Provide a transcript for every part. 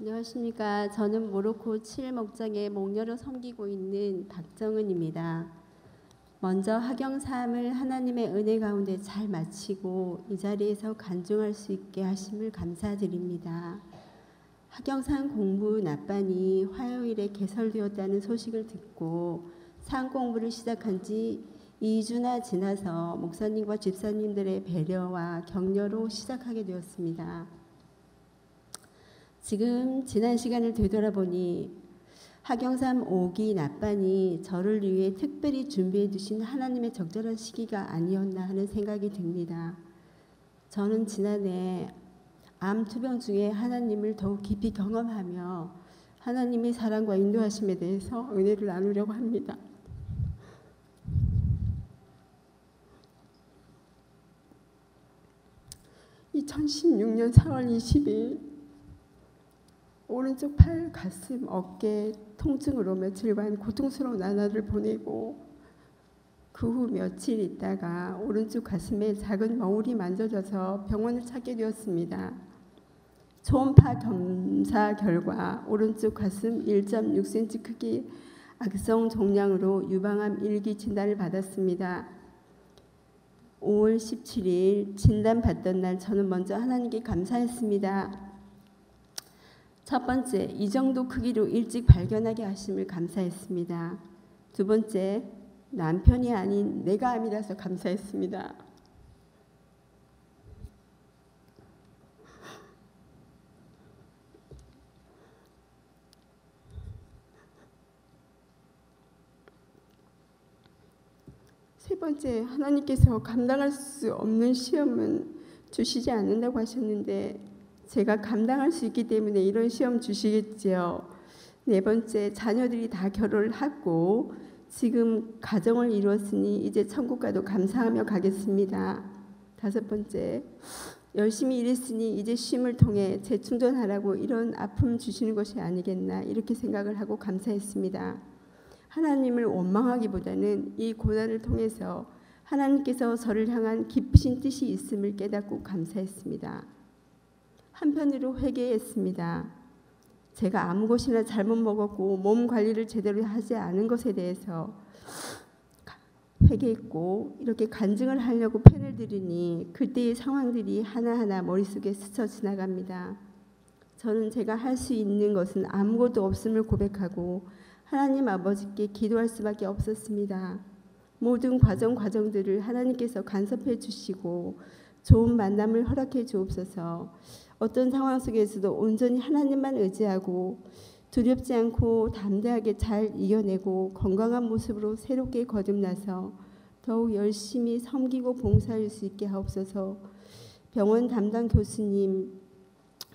안녕하십니까. 저는 모로코 7목장에 목녀로 섬기고 있는 박정은입니다. 먼저 학영삼을 하나님의 은혜 가운데 잘 마치고 이 자리에서 간증할 수 있게 하심을 감사드립니다. 학영삼 공부 낮반이 화요일에 개설되었다는 소식을 듣고 상 공부를 시작한 지 2주나 지나서 목사님과 집사님들의 배려와 격려로 시작하게 되었습니다. 지금 지난 시간을 되돌아보니 학영삼 5기 낮반이 저를 위해 특별히 준비해 두신 하나님의 적절한 시기가 아니었나 하는 생각이 듭니다. 저는 지난해 암 투병 중에 하나님을 더욱 깊이 경험하며 하나님의 사랑과 인도하심에 대해서 은혜를 나누려고 합니다. (2016년 4월 20일) 오른쪽 팔, 가슴, 어깨 통증으로 며칠간 고통스러운 나날을 보내고 그 후 며칠 있다가 오른쪽 가슴에 작은 멍울이 만져져서 병원을 찾게 되었습니다. 초음파 검사 결과 오른쪽 가슴 1.6cm 크기 악성 종양으로 유방암 1기 진단을 받았습니다. 5월 17일 진단받던 날 저는 먼저 하나님께 감사했습니다. 첫 번째, 이 정도 크기로 일찍 발견하게 하심을 감사했습니다. 두 번째, 남편이 아닌 내가 암이라서 감사했습니다. 세 번째, 하나님께서 감당할 수 없는 시험은 주시지 않는다고 하셨는데 제가 감당할 수 있기 때문에 이런 시험 주시겠지요. 네 번째, 자녀들이 다 결혼을 하고 지금 가정을 이루었으니 이제 천국 가도 감사하며 가겠습니다. 다섯 번째, 열심히 일했으니 이제 쉼을 통해 재충전하라고 이런 아픔 주시는 것이 아니겠나 이렇게 생각을 하고 감사했습니다. 하나님을 원망하기보다는 이 고난을 통해서 하나님께서 저를 향한 깊으신 뜻이 있음을 깨닫고 감사했습니다. 한편으로 회개했습니다. 제가 아무 것이나 잘못 먹었고 몸 관리를 제대로 하지 않은 것에 대해서 회개했고 이렇게 간증을 하려고 펜을 들으니 그때의 상황들이 하나하나 머릿속에 스쳐 지나갑니다. 저는 제가 할 수 있는 것은 아무것도 없음을 고백하고 하나님 아버지께 기도할 수밖에 없었습니다. 모든 과정들을 하나님께서 간섭해 주시고 좋은 만남을 허락해 주옵소서. 어떤 상황 속에서도 온전히 하나님만 의지하고 두렵지 않고 담대하게 잘 이겨내고 건강한 모습으로 새롭게 거듭나서 더욱 열심히 섬기고 봉사할 수 있게 하옵소서. 병원 담당 교수님,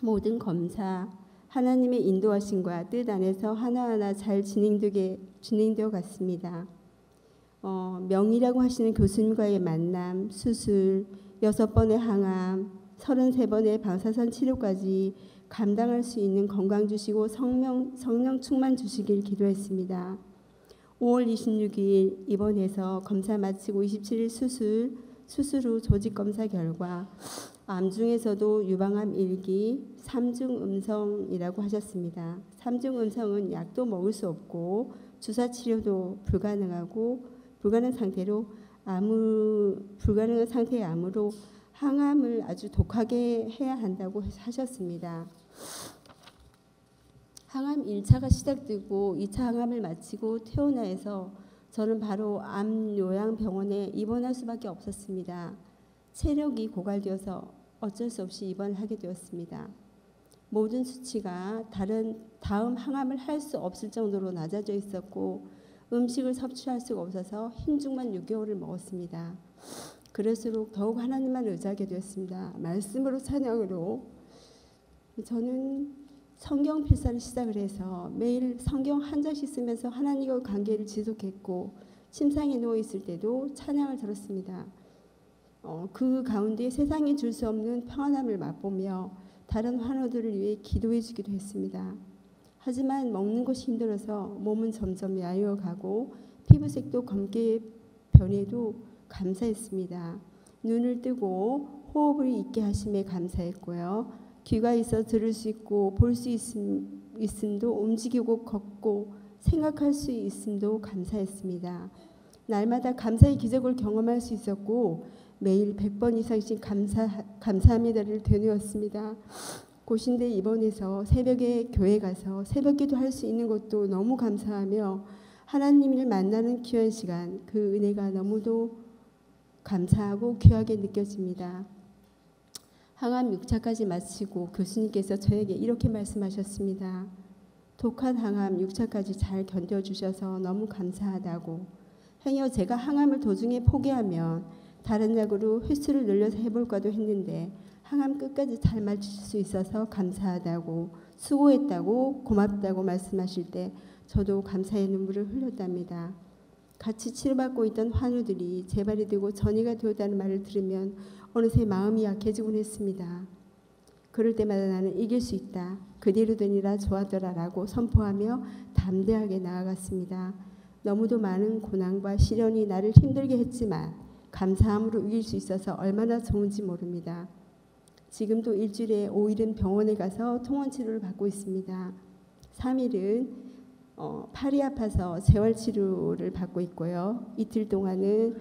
모든 검사, 하나님의 인도하심과 뜻 안에서 하나하나 잘 진행되어 갔습니다. 명의라고 하시는 교수님과의 만남, 수술, 6번의 항암, 33번의 방사선 치료까지 감당할 수 있는 건강 주시고 성령 충만 주시길 기도했습니다. 5월 26일 입원해서 검사 마치고 27일 수술 후 조직검사 결과 암 중에서도 유방암 1기 3중 음성이라고 하셨습니다. 3중 음성은 약도 먹을 수 없고 주사 치료도 불가능한 상태의 암으로 항암을 아주 독하게 해야 한다고 하셨습니다. 항암 1차가 시작되고 2차 항암을 마치고 퇴원해서 저는 바로 암요양병원에 입원할 수밖에 없었습니다. 체력이 고갈되어서 어쩔 수 없이 입원을 하게 되었습니다. 모든 수치가 다음 항암을 할 수 없을 정도로 낮아져 있었고 음식을 섭취할 수가 없어서 흰죽만 6개월을 먹었습니다. 그럴수록 더욱 하나님만 의지하게 되었습니다. 말씀으로 찬양으로 저는 성경 필사를 시작을 해서 매일 성경 한 장씩 쓰면서 하나님과 관계를 지속했고 침상에 누워있을 때도 찬양을 들었습니다. 그 가운데 세상이 줄 수 없는 평안함을 맛보며 다른 환우들을 위해 기도해 주기도 했습니다. 하지만 먹는 것이 힘들어서 몸은 점점 야유어가고 피부색도 검게 변해도 감사했습니다. 눈을 뜨고 호흡을 잊게 하심에 감사했고요. 귀가 있어 들을 수 있고 볼 수 있음도 움직이고 걷고 생각할 수 있음도 감사했습니다. 날마다 감사의 기적을 경험할 수 있었고 매일 100번 이상씩 감사합니다를 되뇌었습니다. 고신대 입원해서 새벽에 교회 가서 새벽기도 할 수 있는 것도 너무 감사하며 하나님을 만나는 귀한 시간, 그 은혜가 너무도 감사하고 귀하게 느껴집니다. 항암 6차까지 마치고 교수님께서 저에게 이렇게 말씀하셨습니다. 독한 항암 6차까지 잘 견뎌주셔서 너무 감사하다고. 행여 제가 항암을 도중에 포기하면 다른 약으로 횟수를 늘려서 해볼까도 했는데 항암 끝까지 잘 마칠 수 있어서 감사하다고, 수고했다고, 고맙다고 말씀하실 때 저도 감사의 눈물을 흘렸답니다. 같이 치료받고 있던 환우들이 재발이 되고 전이가 되었다는 말을 들으면 어느새 마음이 약해지곤 했습니다. 그럴 때마다 나는 이길 수 있다. 그대로 되니라 좋아더라 라고 선포하며 담대하게 나아갔습니다. 너무도 많은 고난과 시련이 나를 힘들게 했지만 감사함으로 이길 수 있어서 얼마나 좋은지 모릅니다. 지금도 일주일에 5일은 병원에 가서 통원치료를 받고 있습니다. 3일은 팔이 아파서 재활치료를 받고 있고요. 이틀 동안은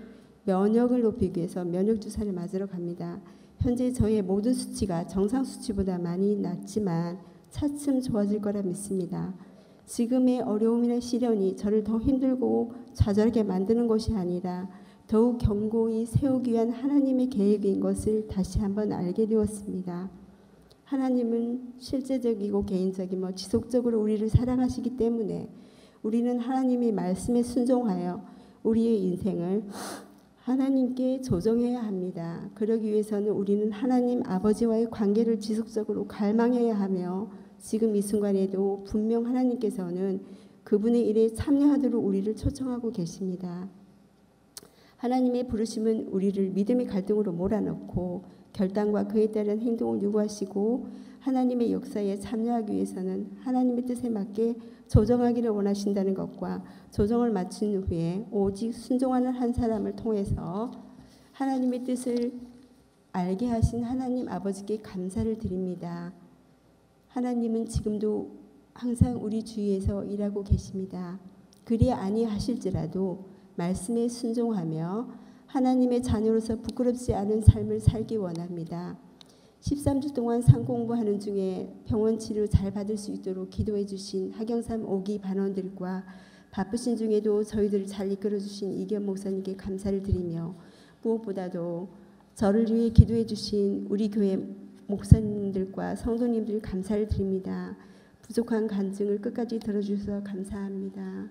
면역을 높이기 위해서 면역주사를 맞으러 갑니다. 현재 저의 모든 수치가 정상 수치보다 많이 낮지만 차츰 좋아질 거라 믿습니다. 지금의 어려움이나 시련이 저를 더 힘들고 좌절하게 만드는 것이 아니라 더욱 견고히 세우기 위한 하나님의 계획인 것을 다시 한번 알게 되었습니다. 하나님은 실제적이고 개인적이며 지속적으로 우리를 사랑하시기 때문에 우리는 하나님의 말씀에 순종하여 우리의 인생을 하나님께 조정해야 합니다. 그러기 위해서는 우리는 하나님 아버지와의 관계를 지속적으로 갈망해야 하며 지금 이 순간에도 분명 하나님께서는 그분의 일에 참여하도록 우리를 초청하고 계십니다. 하나님의 부르심은 우리를 믿음의 갈등으로 몰아넣고 결단과 그에 따른 행동을 요구하시고 하나님의 역사에 참여하기 위해서는 하나님의 뜻에 맞게 조정하기를 원하신다는 것과 조정을 마친 후에 오직 순종하는 한 사람을 통해서 하나님의 뜻을 알게 하신 하나님 아버지께 감사를 드립니다. 하나님은 지금도 항상 우리 주위에서 일하고 계십니다. 그리 아니하실지라도 말씀에 순종하며 하나님의 자녀로서 부끄럽지 않은 삶을 살기 원합니다. 13주 동안 상공부하는 중에 병원 치료 잘 받을 수 있도록 기도해 주신 하경삼 5기 반원들과 바쁘신 중에도 저희들을 잘 이끌어 주신 이견 목사님께 감사를 드리며 무엇보다도 저를 위해 기도해 주신 우리 교회 목사님들과 성도님들 감사를 드립니다. 부족한 간증을 끝까지 들어주셔서 감사합니다.